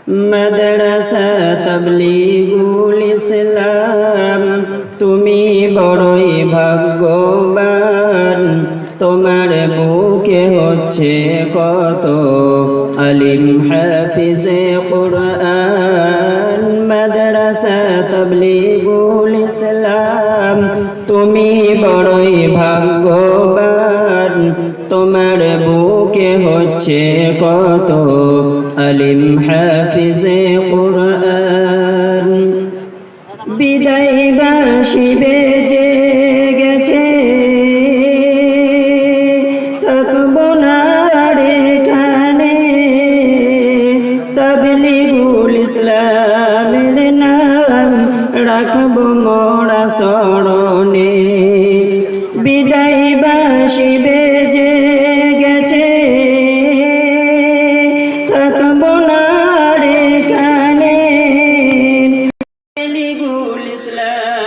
মাদ্রাসা তাবলীগুল ইসলাম তুমি বড়ই ভাগ্যবান তোমার বুকে হচ্ছে কত আলিম হাফিজে কুরআন মাদ্রাসা তাবলীগুল ইসলাম তুমি বড়ই ভাগ্যবান তোমার বুকে হচ্ছে কত আলিম হাফিজে কুরআন বিদায়বাসী বেজে গেছে থাকবো না রে কানে তাবলীগুল ইসলামের নাম রাখবো মোরা স্মরণে বিদায়বাসী বেজে গেছে থাকবো না রে কানে তাবলীগুল ইসলাম